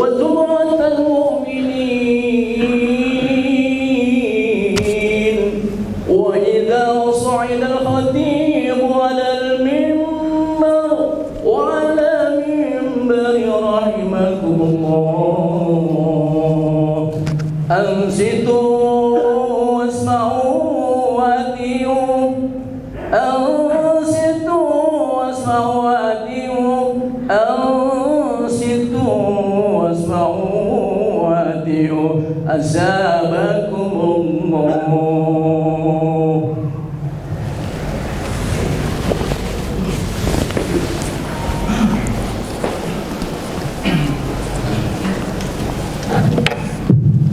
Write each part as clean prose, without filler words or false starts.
وزمرة المؤمنين وإذا صعد الخطيب على المنبر رحمكم الله أنصتوا واسمعوا وأطيعوا أنصتوا واسمعوا وأطيعوا أنصتوا واسمعوا وأطيعوا أثابكم الله.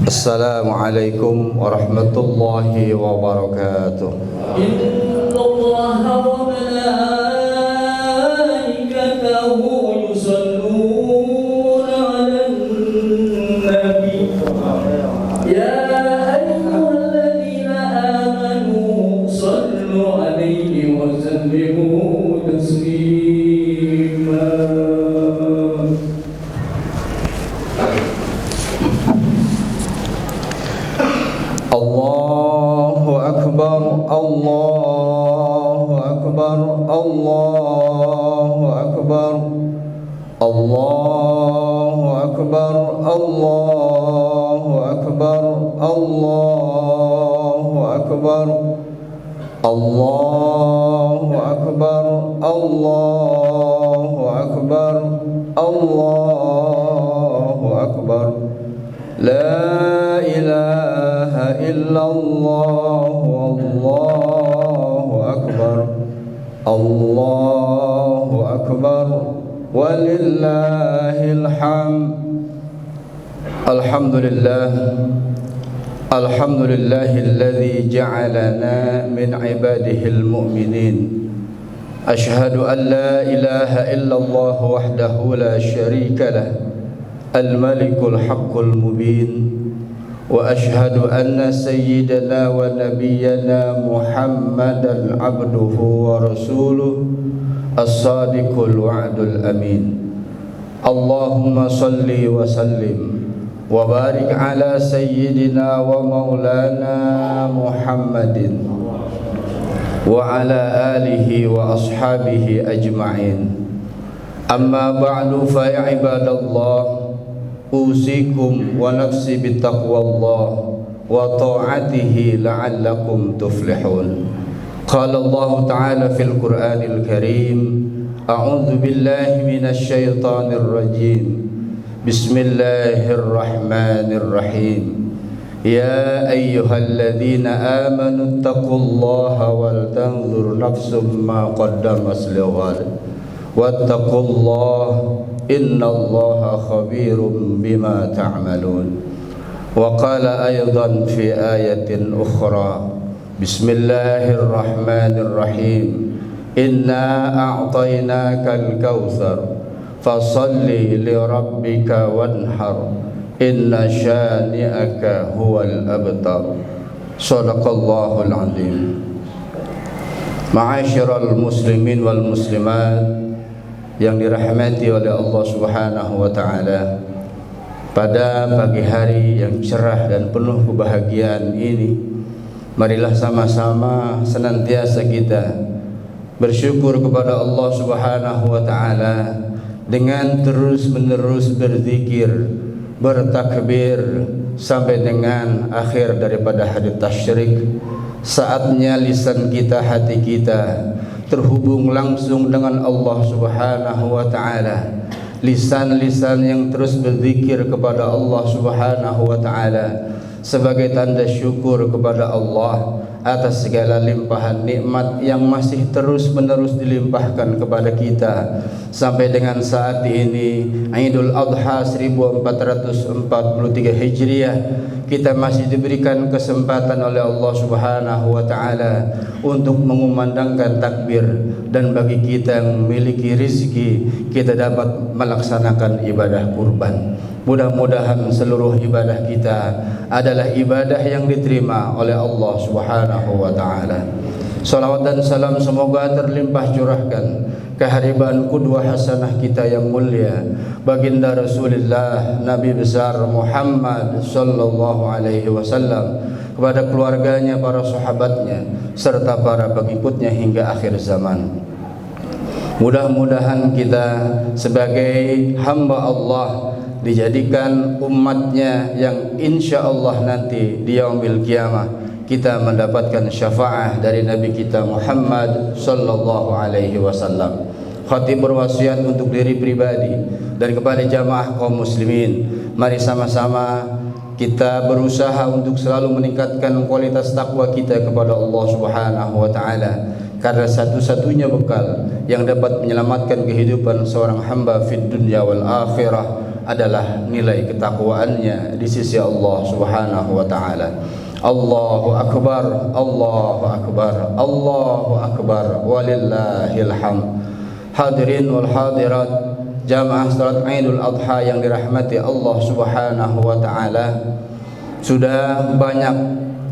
Assalamualaikum warahmatullahi wabarakatuh. Innallaha wa malaikatahu yusholluna 'alan nabi ya ayyuhalladzina amanu shallu 'alaihi wa sallimu taslima. Allahu Akbar, Allahu Akbar, Allahu Akbar, Allahu Akbar, Allahu Akbar, Allahu Akbar, Allahu Akbar, Allahu Akbar, Allahu Akbar. La ilaha illallah, Allahu Akbar, Allahu Akbar, walillahil hamd. Alhamdulillah, alhamdulillahilladzi ja'alana min ibadihil mu'minin. Ashhadu an la ilaha illallah wahdahu la syarika lah, al-malikul haqqul mubin. Wa ashhadu anna sayyidana wa nabiyyana Muhammadan abduhu wa rasuluh as-sadiqul wa'dul amin. Allahumma salli wa sallim wa barik ala sayyidina wa maulana Muhammadin wa ala alihi wa ashabihi ajma'in. Amma ba'du fa ya ibadallah, usikum wa nafsi bittaqwallah wa ta'atihi la'allakum tuflihun. Qala Allah ta'ala fil Qur'anil Karim, a'udzu billahi minasy syaithanir rajim. Bismillahirrahmanirrahim. Ya ayyuhalladzina amanu taqullaha wal tanzur nafsum ma qaddamat lighad wattaqullaha innallaha khabirum bima ta'malun. Wa qala aydan fi ayatin ukhra, bismillahirrahmanirrahim, inna a'tainakal kautsar fasalli li rabbika wanhar inna syani'aka huwal abtar. Shadaqallahul azim. Ma'asyiral muslimin wal muslimat yang dirahmati oleh Allah Subhanahu wa taala, pada pagi hari yang cerah dan penuh kebahagiaan ini, marilah sama-sama senantiasa kita bersyukur kepada Allah Subhanahu wa taala dengan terus-menerus berzikir, bertakbir sampai dengan akhir daripada hari tasyrik. Saatnya lisan kita, hati kita terhubung langsung dengan Allah Subhanahu wa taala. Lisan-lisan yang terus berzikir kepada Allah Subhanahu wa taala sebagai tanda syukur kepada Allah atas segala limpahan nikmat yang masih terus-menerus dilimpahkan kepada kita sampai dengan saat ini, Idul Adha 1443 Hijriah. Kita masih diberikan kesempatan oleh Allah Subhanahu wa taala untuk mengumandangkan takbir, dan bagi kita yang memiliki rezeki, kita dapat melaksanakan ibadah kurban. Mudah-mudahan seluruh ibadah kita adalah ibadah yang diterima oleh Allah Subhanahu wa taala. Salawat dan salam semoga terlimpah curahkan kehadiran qudwah hasanah kita yang mulia, baginda Rasulullah Nabi besar Muhammad sallallahu alaihi wasallam, kepada keluarganya, para sahabatnya, serta para pengikutnya hingga akhir zaman. Mudah-mudahan kita sebagai hamba Allah dijadikan umatnya yang insya Allah nanti di yaumil qiyamah kita mendapatkan syafaat dari Nabi kita Muhammad sallallahu alaihi wasallam. Khatib berwasiat untuk diri pribadi dan kepada jamaah kaum muslimin, mari sama-sama kita berusaha untuk selalu meningkatkan kualitas takwa kita kepada Allah Subhanahu wa taala, karena satu-satunya bekal yang dapat menyelamatkan kehidupan seorang hamba fid dunya wal akhirah adalah nilai ketakwaannya di sisi Allah Subhanahu wa taala. Allahu akbar, Allahu akbar, Allahu akbar, walillahil hamd. Hadirin wal hadirat, jamaah salat Idul Adha yang dirahmati Allah Subhanahu wa taala, sudah banyak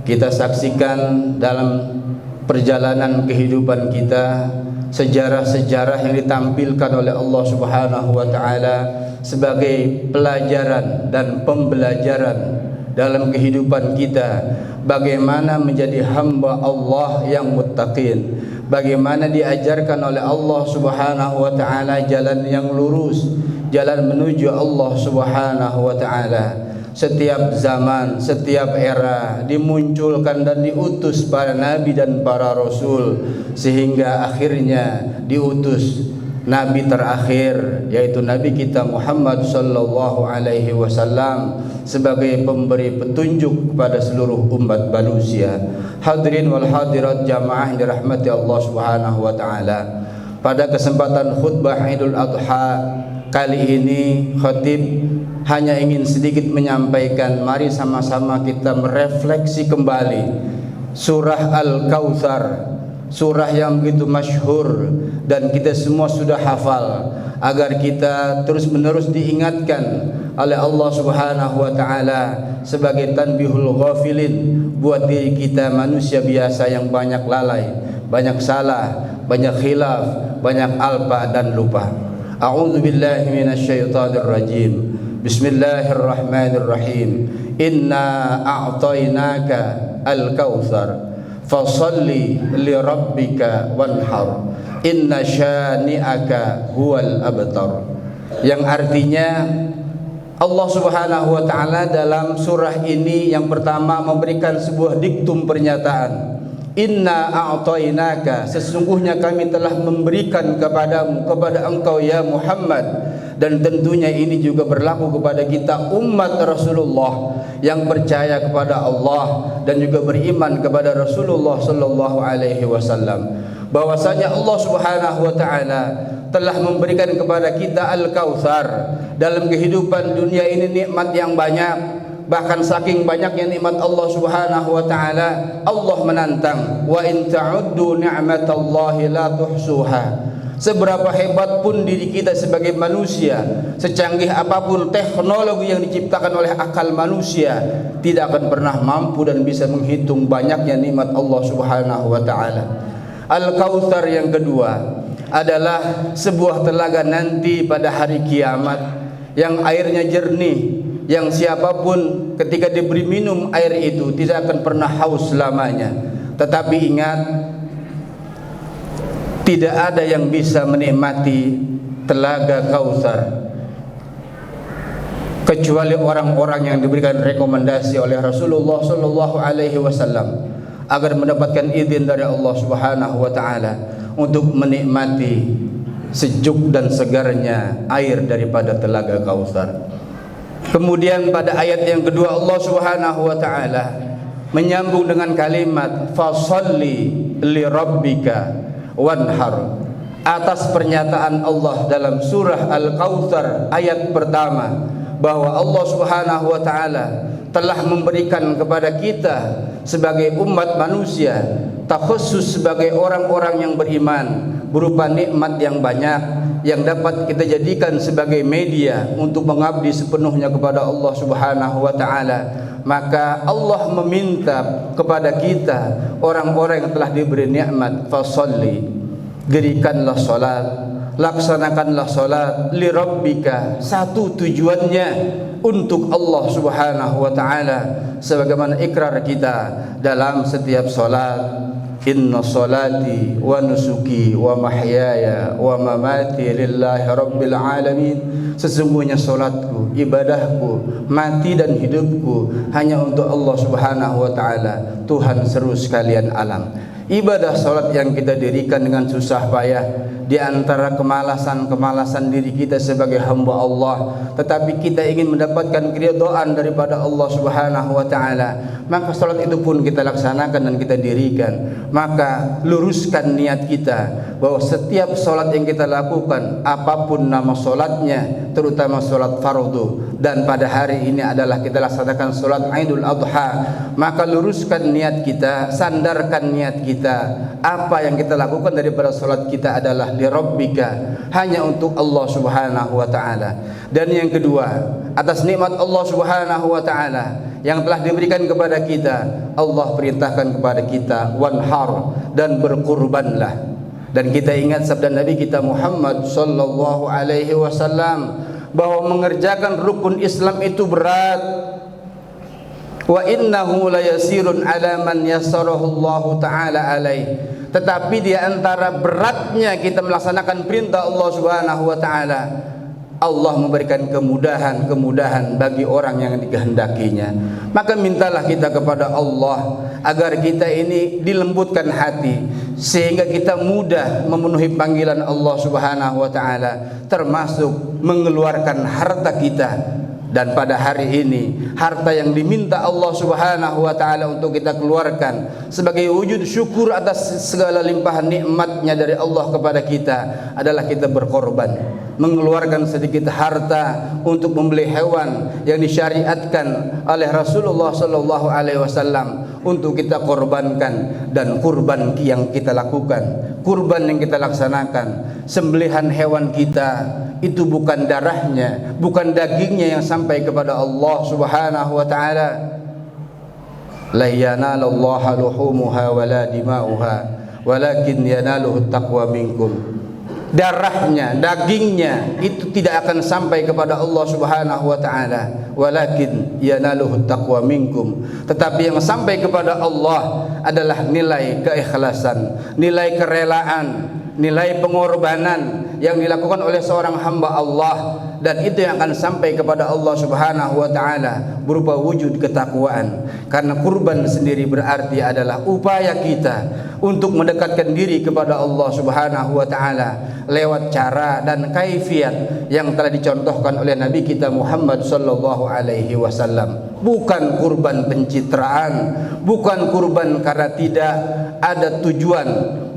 kita saksikan dalam perjalanan kehidupan kita sejarah-sejarah yang ditampilkan oleh Allah Subhanahu wa taala sebagai pelajaran dan pembelajaran dalam kehidupan kita, bagaimana menjadi hamba Allah yang muttaqin, bagaimana diajarkan oleh Allah Subhanahu wa taala jalan yang lurus, jalan menuju Allah Subhanahu wa taala. Setiap zaman, setiap era dimunculkan dan diutus para nabi dan para rasul, sehingga akhirnya diutus nabi terakhir, yaitu nabi kita Muhammad sallallahu alaihi wasallam, sebagai pemberi petunjuk kepada seluruh umat manusia. Hadirin wal hadirat, jamaah yang dirahmati Allah Subhanahu wa taala, pada kesempatan khutbah Idul Adha kali ini, khatib hanya ingin sedikit menyampaikan, mari sama-sama kita merefleksi kembali surah Al-Kautsar, surah yang begitu masyhur dan kita semua sudah hafal, agar kita terus-menerus diingatkan oleh Allah Subhanahu wa taala sebagai tanbihul ghafilin buat diri kita manusia biasa yang banyak lalai, banyak salah, banyak khilaf, banyak alpa dan lupa. A'udzu billahi minasyaitonir rajim. Bismillahirrahmanirrahim. Inna a'tainaka al-kautsar fasalli li rabbika wanhar inna syani'aka huwal abtar. Yang artinya, Allah Subhanahu wa taala dalam surah ini yang pertama memberikan sebuah diktum pernyataan. Inna a'tainaka, sesungguhnya kami telah memberikan kepadamu, kepada engkau ya Muhammad. Dan tentunya ini juga berlaku kepada kita umat Rasulullah yang percaya kepada Allah dan juga beriman kepada Rasulullah sallallahu alaihi wasallam, bahwasanya Allah Subhanahu wa taala telah memberikan kepada kita Al-Kautsar. Dalam kehidupan dunia ini nikmat yang banyak, bahkan saking banyaknya nikmat Allah Subhanahu wa taala, Allah menantang, wa in ta'uddu ni'matallahi la tuhsuha. Seberapa hebat pun diri kita sebagai manusia, secanggih apapun teknologi yang diciptakan oleh akal manusia, tidak akan pernah mampu dan bisa menghitung banyaknya nikmat Allah Subhanahu wa taala. Al-Kautsar yang kedua adalah sebuah telaga nanti pada hari kiamat yang airnya jernih, yang siapapun ketika diberi minum air itu tidak akan pernah haus selamanya. Tetapi ingat, tidak ada yang bisa menikmati telaga Kautsar kecuali orang-orang yang diberikan rekomendasi oleh Rasulullah sallallahu alaihi wasallam agar mendapatkan izin dari Allah Subhanahu wa taala untuk menikmati sejuk dan segarnya air daripada telaga Kautsar. Kemudian pada ayat yang kedua Allah Subhanahu wa taala menyambung dengan kalimat fasalli li rabbika wanhar, atas pernyataan Allah dalam surah Al-Kautsar ayat pertama bahwa Allah Subhanahu wa taala telah memberikan kepada kita sebagai umat manusia, takhusus sebagai orang-orang yang beriman, berupa nikmat yang banyak, yang dapat kita jadikan sebagai media untuk mengabdi sepenuhnya kepada Allah Subhanahu wa taala, maka Allah meminta kepada kita orang-orang yang telah diberi nikmat, fasalli, dirikanlah salat, laksanakanlah salat li rabbika, satu tujuannya untuk Allah Subhanahu wa taala, sebagaimana ikrar kita dalam setiap salat, inna salati wa nusuki wa mahyaya wa mamati lillahi rabbil alamin, sesungguhnya salatku, ibadahku, mati dan hidupku hanya untuk Allah Subhanahu wa taala, Tuhan seru sekalian alam. Ibadah salat yang kita dirikan dengan susah payah, di antara kemalasan-kemalasan diri kita sebagai hamba Allah, tetapi kita ingin mendapatkan keridhaan daripada Allah Subhanahu wa taala, maka salat itu pun kita laksanakan dan kita dirikan. Maka luruskan niat kita bahwa setiap salat yang kita lakukan, apapun nama salatnya, terutama salat fardu, dan pada hari ini adalah kita laksanakan salat Idul Adha, maka luruskan niat kita, sandarkan niat kita, apa yang kita lakukan daripada salat kita adalah li rabbika, hanya untuk Allah Subhanahu wa taala. Dan yang kedua, atas nikmat Allah Subhanahu wa taala yang telah diberikan kepada kita, Allah perintahkan kepada kita wanhar, dan berkurbanlah. Dan kita ingat sabda Nabi kita Muhammad sallallahu alaihi wasallam bahwa mengerjakan rukun Islam itu berat. Wa innahu la yasirun ala man yassarahu Allah taala alaih. Tetapi di antara beratnya kita melaksanakan perintah Allah Subhanahu wa taala, Allah memberikan kemudahan bagi orang yang dikehendakinya. Maka mintalah kita kepada Allah agar kita ini dilembutkan hati, sehingga kita mudah memenuhi panggilan Allah Subhanahu wa taala, termasuk mengeluarkan harta kita. Dan pada hari ini, harta yang diminta Allah Subhanahu wa taala untuk kita keluarkan sebagai wujud syukur atas segala limpahan nikmatnya dari Allah kepada kita adalah kita berkorban, mengeluarkan sedikit harta untuk membeli hewan yang disyariatkan oleh Rasulullah sallallahu alaihi wasallam untuk kita korbankan. Dan kurban yang kita lakukan, kurban yang kita laksanakan, sembelihan hewan kita itu bukan darahnya, bukan dagingnya yang sampai kepada Allah Subhanahu wa taala. La yanalallaha luhumuha wala dima'uha walakin yanaluhu taqwa minkum. Darahnya, dagingnya itu tidak akan sampai kepada Allah Subhanahu wa taala, walakin yanaluhu taqwa minkum. Tetapi yang sampai kepada Allah adalah nilai keikhlasan, nilai kerelaan, nilai pengorbanan yang dilakukan oleh seorang hamba Allah, dan itu yang akan sampai kepada Allah Subhanahu wa taala berupa wujud ketakwaan. Karena kurban sendiri berarti adalah upaya kita untuk mendekatkan diri kepada Allah Subhanahu wa taala lewat cara dan kaifiat yang telah dicontohkan oleh Nabi kita Muhammad sallallahu alaihi wasallam. Bukan kurban pencitraan, bukan kurban karena tidak ada tujuan,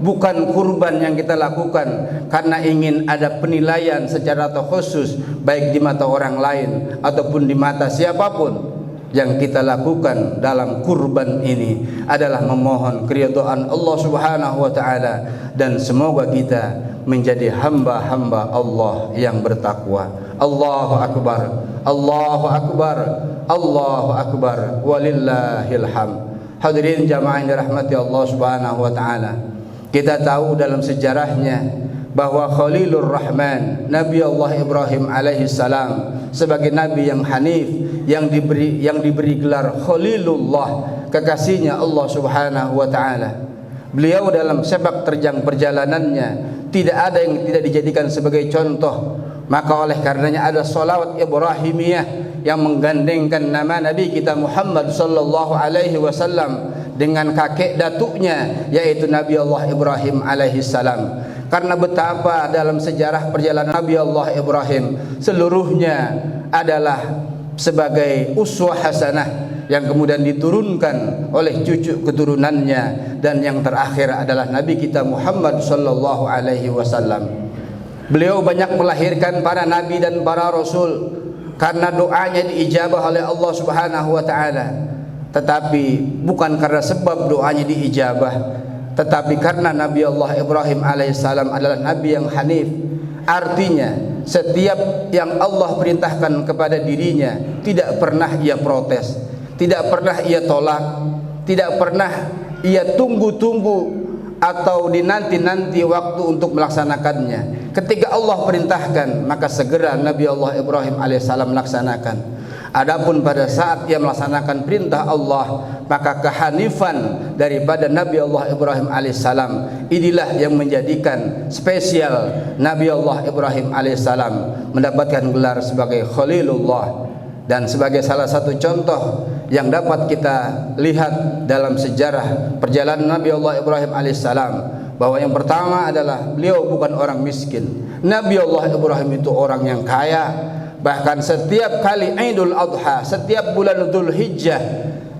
bukan kurban yang kita lakukan karena ingin ada penilaian secara khusus baik di mata orang lain ataupun di mata siapapun. Yang kita lakukan dalam kurban ini adalah memohon keridhaan Allah Subhanahu wa taala, dan semoga kita menjadi hamba-hamba Allah yang bertakwa. Allahu akbar, Allahu akbar, Allahu akbar, walillahil hamd. Hadirin jamaah yang dirahmati Allah Subhanahu wa taala, kita tahu dalam sejarahnya bahwa Khalilur Rahman, Nabi Allah Ibrahim alaihi salam, sebagai nabi yang hanif, yang diberi gelar Khalilullah, kekasihnya Allah Subhanahu wa taala. Beliau dalam sepak terjang perjalanannya tidak ada yang tidak dijadikan sebagai contoh. Maka oleh karenanya ada salawat Ibrahimiyah yang menggandengkan nama Nabi kita Muhammad sallallahu alaihi wasallam dengan kakek datuknya, yaitu Nabi Allah Ibrahim alaihi salam. Karena betapa dalam sejarah perjalanan Nabi Allah Ibrahim seluruhnya adalah sebagai uswah hasanah yang kemudian diturunkan oleh cucu keturunannya, dan yang terakhir adalah Nabi kita Muhammad sallallahu alaihi wasallam. Beliau banyak melahirkan para nabi dan para rasul karena doanya diijabah oleh Allah Subhanahu wa taala. Tetapi bukan karena sebab doanya diijabah, tetapi karena Nabi Allah Ibrahim alaihissalam adalah nabi yang hanif, Artinya setiap yang Allah perintahkan kepada dirinya tidak pernah ia protes, tidak pernah ia tolak, tidak pernah ia tunggu-tunggu atau dinanti-nanti waktu untuk melaksanakannya. Ketika Allah perintahkan, maka segera Nabi Allah Ibrahim alaihissalam melaksanakan. Adapun pada saat ia melaksanakan perintah Allah, maka kehanifan daripada Nabi Allah Ibrahim alaihissalam inilah yang menjadikan spesial Nabi Allah Ibrahim alaihissalam mendapatkan gelar sebagai Khalilullah. Dan sebagai salah satu contoh yang dapat kita lihat dalam sejarah perjalanan Nabi Allah Ibrahim alaihissalam, bahwa yang pertama adalah beliau bukan orang miskin. Nabi Allah Ibrahim itu orang yang kaya. Bahkan setiap kali Idul Adha, setiap bulan Dzul Hijjah,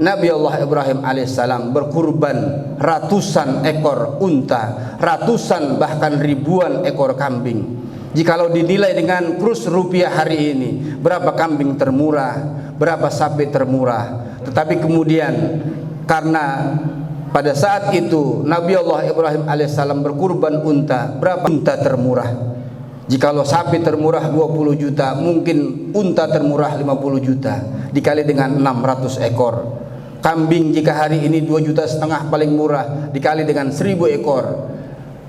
Nabi Allah Ibrahim alaihissalam berkurban ratusan ekor unta, ratusan bahkan ribuan ekor kambing. Jikalau dinilai dengan kurs rupiah hari ini, berapa kambing termurah, berapa sapi termurah. Tetapi kemudian karena pada saat itu Nabi Allah Ibrahim alaihissalam berkurban unta, berapa unta termurah? Jikalau sapi termurah 20 juta, mungkin unta termurah 50 juta dikali dengan 600 ekor. Kambing jika hari ini 2,5 juta paling murah dikali dengan 1000 ekor.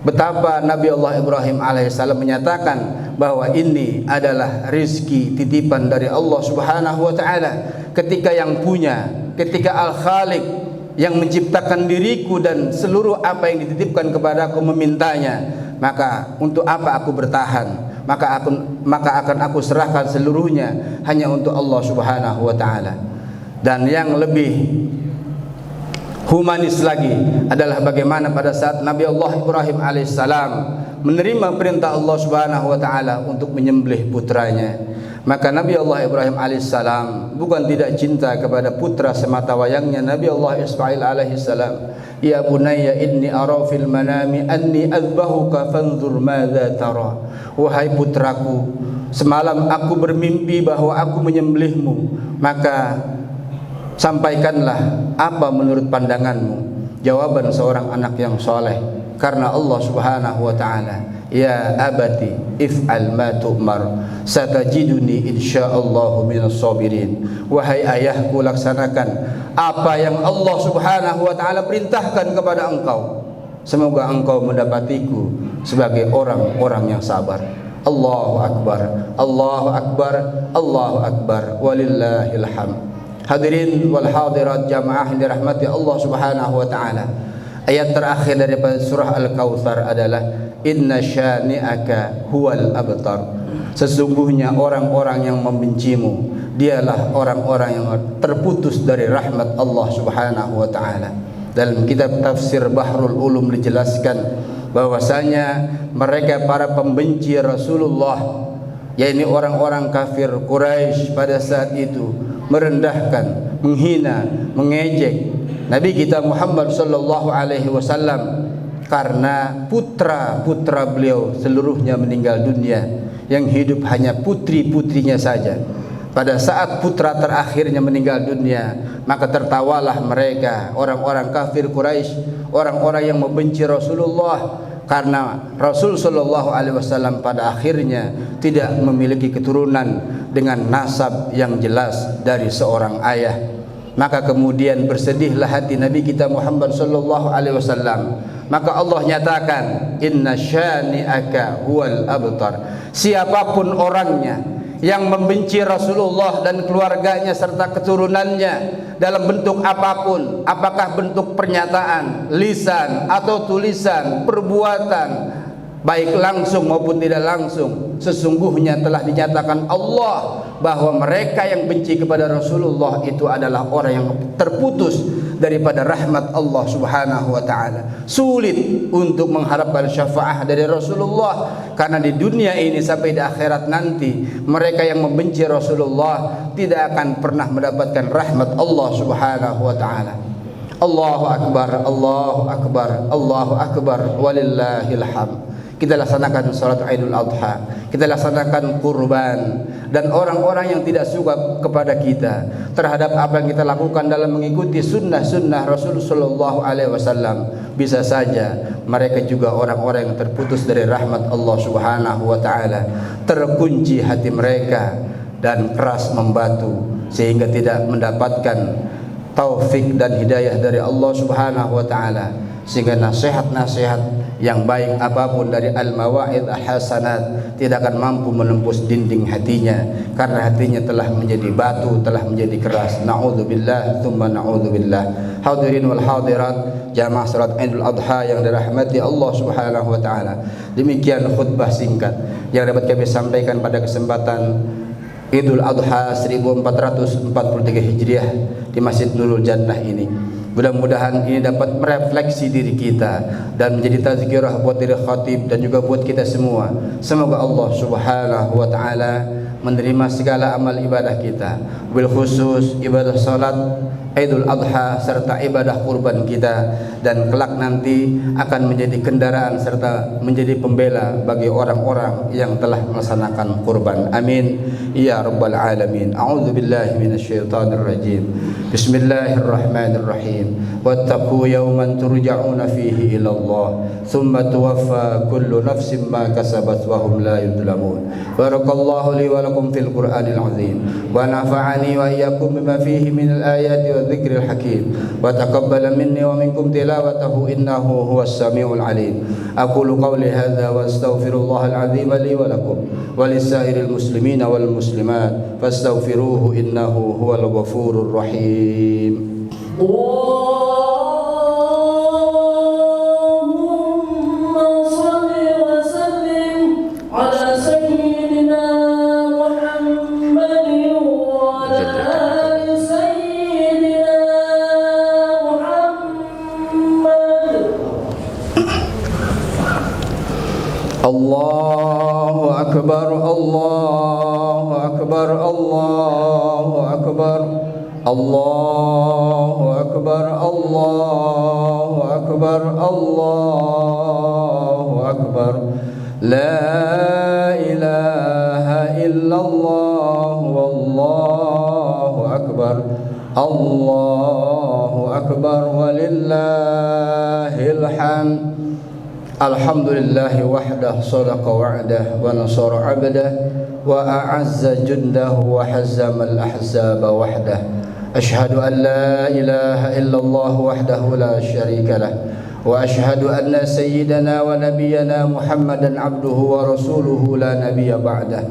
Betapa Nabi Allah Ibrahim alaihissalam menyatakan bahwa ini adalah rizki titipan dari Allah Subhanahu wa ta'ala. Ketika yang punya, ketika Al-Khaliq yang menciptakan diriku dan seluruh apa yang dititipkan kepadaku memintanya, maka untuk apa aku bertahan? Maka akan aku serahkan seluruhnya hanya untuk Allah Subhanahu wa ta'ala. Dan yang lebih humanis lagi adalah bagaimana pada saat Nabi Allah Ibrahim alaihissalam menerima perintah Allah Subhanahu wa ta'ala untuk menyembelih putranya. Maka Nabi Allah Ibrahim alaihissalam bukan tidak cinta kepada putra semata wayangnya Nabi Allah Ismail alaihissalam. Ya bunayya inni ara fil manami anni azbahuka fanzur madza tara. Wahai putraku, semalam aku bermimpi bahwa aku menyembelihmu, maka sampaikanlah apa menurut pandanganmu. Jawaban seorang anak yang soleh, karena Allah Subhanahu wa ta'ala, ya abati if'al ma tu'mar satajiduni insyaallahu minas sabirin. Wahai ayahku, laksanakan apa yang Allah Subhanahu wa ta'ala perintahkan kepada engkau, semoga engkau mendapatiku sebagai orang-orang yang sabar. Allahu akbar, Allahu akbar, Allahu akbar, walillahil hamd. Hadirin wal hadirat jamaah yang dirahmati Allah Subhanahu wa ta'ala. Ayat terakhir daripada surah Al-Kautsar adalah inna syani'aka huwal abtar. Sesungguhnya orang-orang yang membencimu dialah orang-orang yang terputus dari rahmat Allah Subhanahu wa ta'ala. Dalam kitab tafsir Bahrul Ulum dijelaskan bahwasanya mereka para pembenci Rasulullah, yakni orang-orang kafir Quraisy pada saat itu, merendahkan, menghina, mengejek Nabi kita Muhammad sallallahu alaihi wasallam karena putra-putra beliau seluruhnya meninggal dunia, yang hidup hanya putri-putrinya saja. Pada saat putra terakhirnya meninggal dunia, maka tertawalah mereka, orang-orang kafir Quraisy, orang-orang yang membenci Rasulullah, karena Rasul sallallahu alaihi wasallam pada akhirnya tidak memiliki keturunan dengan nasab yang jelas dari seorang ayah. Maka kemudian bersedihlah hati Nabi kita Muhammad sallallahu alaihi wasallam. Maka Allah nyatakan inna syani'aka huwal abtar. Siapapun orangnya yang membenci Rasulullah dan keluarganya serta keturunannya dalam bentuk apapun, apakah bentuk pernyataan, lisan atau tulisan, perbuatan, baik langsung maupun tidak langsung, sesungguhnya telah dinyatakan Allah bahwa mereka yang benci kepada Rasulullah itu adalah orang yang terputus daripada rahmat Allah Subhanahu wa ta'ala. Sulit untuk mengharapkan syafaat dari Rasulullah, karena di dunia ini sampai di akhirat nanti mereka yang membenci Rasulullah tidak akan pernah mendapatkan rahmat Allah Subhanahu wa ta'ala. Allahu akbar, Allahu akbar, Allahu akbar, walillahil hamd. kita laksanakan salat Idul Adha, kita laksanakan kurban, dan orang-orang yang tidak suka kepada kita terhadap apa yang kita lakukan dalam mengikuti sunnah-sunnah Rasul sallallahu alaihi wasallam, bisa saja mereka juga orang-orang yang terputus dari rahmat Allah Subhanahu wa taala, terkunci hati mereka dan keras membatu sehingga tidak mendapatkan taufik dan hidayah dari Allah Subhanahu wa taala, sehingga nasihat-nasihat yang baik apapun dari al-mawa'id hasanat tidak akan mampu menembus dinding hatinya, karena hatinya telah menjadi batu, telah menjadi keras. Na'udzubillah tsumma na'udzubillah. Hadirin wal hadirat, jamaah salat Idul Adha yang dirahmati Allah Subhanahu wa taala. Demikian khutbah singkat yang dapat kami sampaikan pada kesempatan Idul Adha 1443 Hijriah di Masjid Nurul Jannah ini. Mudah-mudahan ini dapat merefleksi diri kita dan menjadi tazkirah buat diri khatib dan juga buat kita semua. Semoga Allah Subhanahu wa taala menerima segala amal ibadah kita, bil khusus ibadah salat Idul Adha serta ibadah kurban kita, dan kelak nanti akan menjadi kendaraan serta menjadi pembela bagi orang-orang yang telah melaksanakan kurban. Amin ya rabbal alamin. A'udzubillahi minasyaitonir rajim. Bismillahirrahmanirrahim. Wattaqu yawman turja'una fihi ila Allah, thumma tuwaffa kullu nafsin ma kasabat wa hum la yudlamun. Barakallahu li wa lakum fil Qur'anil azim, wa nafa'ani wa iyyakum bima fihi minal ayati والذكر الحكيم وتقبل مني ومنكم تلاوته إنه هو السميع العليم. أقول قولي هذا وأستغفر الله العظيم لي ولكم ولسائر المسلمين والمسلمات فاستغفروه إنه هو الغفور الرحيم. Allahu Akbar, Allahu Akbar, Allahu Akbar, Allahu Akbar, Allahu Akbar, Allahu Akbar. La ilaha illallah wallahu akbar. Allahu Akbar walillahil hamd. Alhamdulillahi wahdah sadaqa wa'dah wa nasara 'abdah wa a'azza jundahu wa hazzama al-ahzaba wahdah. Ashhadu an la ilaha illallah wahdahu la syarika lah wa ashhadu anna sayyidana wa nabiyyana Muhammadan 'abduhu wa rasuluhu la nabiyya ba'dah.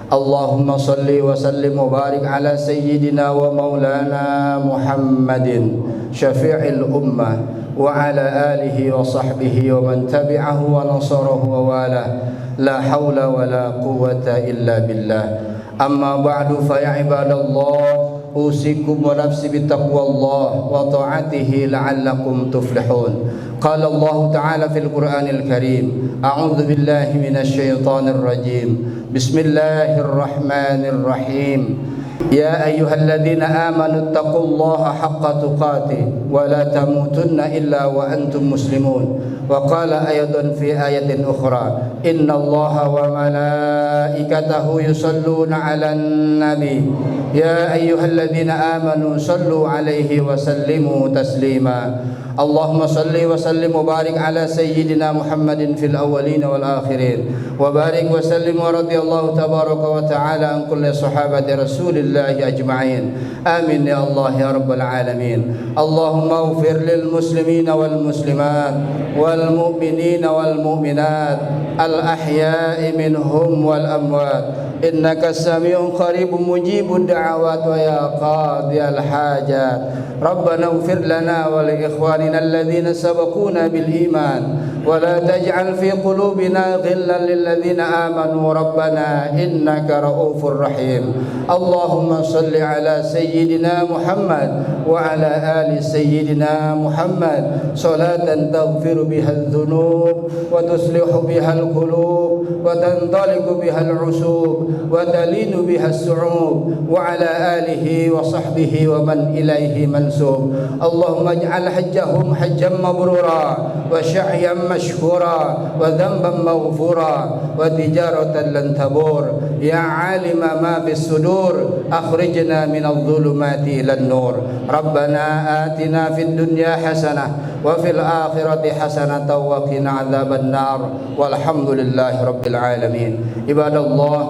Allahumma salli wa sallim wa barik ala sayyidina wa maulana Muhammadin syafi'il ummah wa ala alihi wa sahbihi wa man tabi'ahu wa nasarahu wa wala. La hawla wa la quwwata illa billah. Amma ba'du fa ya ibadallah, usikum wa nafsi bittaqwallah wa ta'atihi la'allakum tuflihun. Qala Allah ta'ala fil Qur'anil Karim, a'udzu billahi minasy syaithanir rajim. Bismillahirrahmanirrahim. Ya ayyuhalladzina amanu taqullaha haqqa tuqatih wa la tamutunna illa wa antum muslimun. Wa qala ayatan fi ayatin ukhra, innallaha wa malaikatahu yusalluna 'alan nabi ya ayyuhalladzina amanu sallu 'alaihi wa sallimu taslima. Allahumma salli wa sallim wa barik ala sayyidina Muhammadin fil awwalin wal akhirin wa barik wa sallim wa radiyallahu tabaraka wa ta'ala an kulli sahabati rasulillahi ajma'in. Amin ya Allah ya rabbal alamin. Allahumma ighfir lil muslimina wal muslimat wal mu'minina wal mu'minat al ahya'i minhum wal amwat innaka sami'un qaribun mujibud da'awat wa ya qadiyal hajat. Rabbana ighfir lana wa li ikhwanina alladhina sabaquna bil iman wa la taj'al fi qulubina ghillan lil ladzina amanu rabbana innaka ra'ufur rahim. Allahumma salli ala sayyidina Muhammad wa ala ali sayyidina Muhammad salatan taghfiru biha adh-dhunub wa tuslihu biha al-qulub wa tantaliqu biha al-'usub وتلين بها السعوب وعلى آله وصحبه ومن إليه منسوب اللهم اجعل حجهم حجا مبرورا وشعيا مشكورا وذنبا مغفورا وتجارة لن تبور يا عالم ما في الصدور أخرجنا من الظلمات إلى النور ربنا آتنا في الدنيا حسنة وفي الآخرة حسنة وقنا عذاب النار والحمد لله رب العالمين عباد الله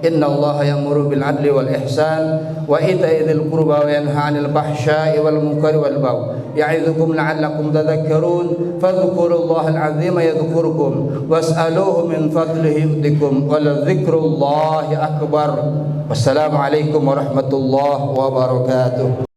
إن الله يأمر بالعدل والإحسان وإيتاء ذي القربى وينهى عن الفحشاء والمنكر والبغي يعظكم لعلكم تذكرون فاذكروا الله العظيم يذكركم واسألوه من فضله يؤتكم ولذكر الله أكبر والسلام عليكم ورحمة الله وبركاته.